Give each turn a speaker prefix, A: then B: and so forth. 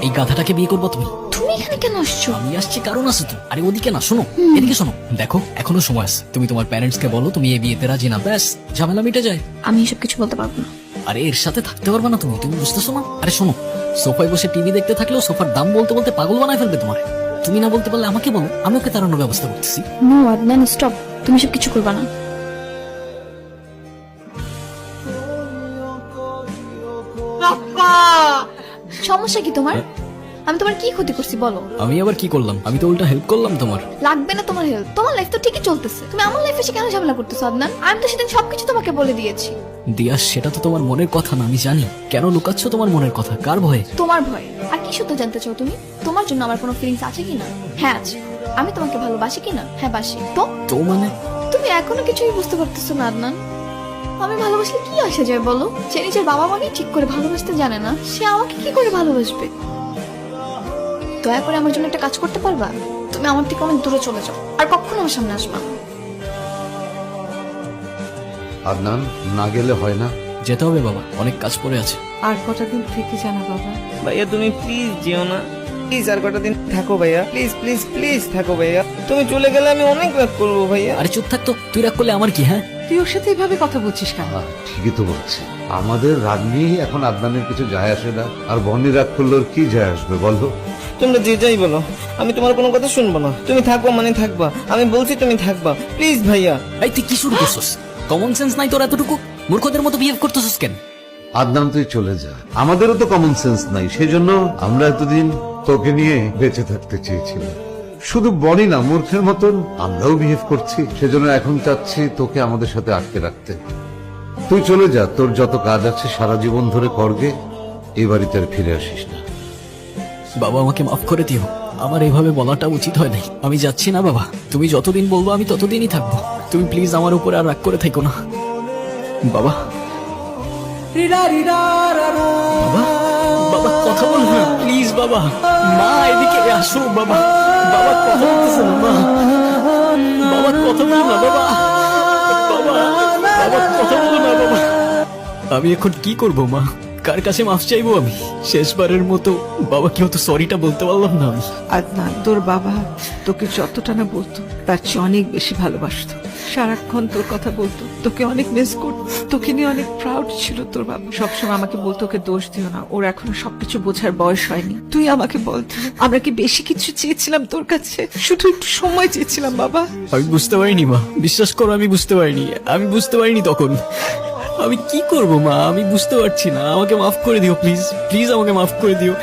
A: এই গাধাটাকে বিয়ে করবো তুমি?
B: তুমি এখানে কেন আসছো?
A: আমি আসছি কারণ আছে তো। আরে ওদিকে না, শোনো এদিকে শোনো। দেখো এখনো সময় আছে, তুমি তোমার প্যারেন্টস কে বলো তুমি এই বিয়েতে রাজি না, ব্যাস ঝামেলা মিটে যায়।
B: আমি এসব কিছু বলতে পারবো না।
A: আরে এর সাথে থাকতে পারবে না তুমি, তুমি বুঝতেছো না? আরে শোনো, সোফায় বসে টিভি দেখতে থাকলেও সোফার দাম বলতে বলতে পাগল বানায় ফেলবে তোমার। তুমি না বলতে পারলে আমাকে বলো, আমি ওকে তাড়ানোর ব্যবস্থা করতেছি।
B: No Adnan, stop. তুমি সব কিছু করবা না। সমস্যা কি তোমার? আমি তোমার কি ক্ষতি করছি বলো?
A: আমি আবার কি করলাম? আমি তো উল্টা হেল্প করলাম তোমার।
B: লাগবে না তোমার হেল্প, তোমার লাইফ তো ঠিকই চলতেছে। তুমি আমার লাইফে এসে কেন ঝামেলা করতেছো আদনান? আমি তো সেদিন সবকিছু তোমাকে বলে দিয়েছি।
A: দিয়া, সেটা তো তোমার মনের কথা না, আমি জানি। কেন লুকাচ্ছ তোমার মনের কথা? কার ভয়ে?
B: তোমার ভয়। আর কি সত্য জানতে চাও তুমি? তোমার জন্য আমার কোনো ফিলিংস আছে কিনা? হ্যাঁ আছে। আমি তোমাকে ভালোবাসি কিনা? হ্যাঁ বাসি।
A: তো মানে?
B: তুমি এখনো কিছুই বুঝতে পারতেছো না আদনান। আমি ভালোবাসলে কি আসে যায় বলো? সে নিজের বাবা মাকে ঠিক করে ভালোবাসতে জানে না, সে আমাকে কি করে ভালোবাসবে? দয়া করে আমার জন্য একটা কাজ করতে পারবা? তুমি আমার থেকে অনেক দূরে চলে যাও, আর কখনো আমার সামনে আসবা না।
C: আদনান, না গেলে হয় না।
A: যেতে হবে বাবা, অনেক কাজ পড়ে আছে।
D: আর কটা দিন থেকে জানা বাবা।
E: ভাইয়া তুমি প্লিজ যেও না, প্লিজ আর কটা দিন থাকো ভাইয়া, প্লিজ প্লিজ প্লিজ থাকো ভাইয়া। তুমি চলে গেলে আমি অনেক রাগ করবো ভাইয়া।
A: আরে চুপ থাকতো, তুই রাগ করলে আমার কি? হ্যাঁ
D: তুই ওর সাথে এইভাবে কথা বলছিস কেন?
C: ঠিকই তো বলছি, আমাদের রাগ নিয়েই এখন আদনানের কিছু যায় আসে না। আর বনি রাগ করলে ওর কি যায় আসবে বলো?
E: তোমরা যে যাই বলো, আমি তোমার কোনো কথা শুনবো না। তুমি থাকবা মানে থাকবা, আমি বলছি তুমি থাকবা, প্লিজ ভাইয়া।
A: এই তুই কি শুরু করছিস? কমন সেন্স নাই তোর এতটুকু? মূর্খদের মতো বিহেভ করতেছিস কেন?
C: আদনান তুই চলে যা, আমাদেরও তো কমন সেন্স নাই। সেজন্য আমরা এতদিন তোকে নিয়ে বেঁচে থাকতে চেয়েছিলাম। শুধু বনি না, মূর্খের মতন আমরাও বিহেভ করছি। সেজন্য এখন চাচ্ছি তোকে আমাদের সাথে আটকে রাখতে। তুই চলে যা, তোর যত কাজ আছে সারা জীবন ধরে করগে, এই বাড়িতে আর ফিরে আসিস না।
A: বাবা আমাকে মাফ করে দিও, আমার এইভাবে বলাটা উচিত হয় নাই। আমি যাচ্ছি না বাবা, তুমি যতদিন বলবো আমি ততদিনই থাকবো। তুমি প্লিজ আমার উপরে আর রাগ করে থেকো না বাবা। বাবা, বাবা কথা বল না প্লিজ বাবা। মা এদিকে আসো বাবা। বাবা কথা বলতেছে না মা। বাবা কথা বলো না বাবা। বাবা, বাবা কথা বলো না বাবা। আমি এখন কি করব মা? কার কাছে মাফ চাইবো আমি? শেষবারের মতো বাবাকে হয়তো সরিটা বলতে পারলাম না আমি।
D: আদনান, তোর বাবা তোকে যতটা না বলতো তার চেয়ে অনেক বেশি ভালোবাসতো। সারাক্ষণ তোর কথা বলতো, তোকে অনেক মিস করতো, তোকে নিয়ে অনেক প্রাউড ছিল তোর বাবা। সবসময় আমাকে বলতো ওকে দোষ দিও না, ওর এখনো সবকিছু বোঝার বয়স হয়নি। তুই আমাকে বলতো, আমরা কি বেশি কিছু চেয়েছিলাম তোর কাছে? শুধু একটু সময় চেয়েছিলাম বাবা।
A: আমি বুঝতে পারিনি মা, বিশ্বাস করো আমি বুঝতে পারিনি। আমি বুঝতে পারিনি তখন। আমি কি করব মা? আমি বুঝতে পারছি না। আমাকে মাফ করে দিও প্লিজ, প্লিজ আমাকে মাফ করে দিও।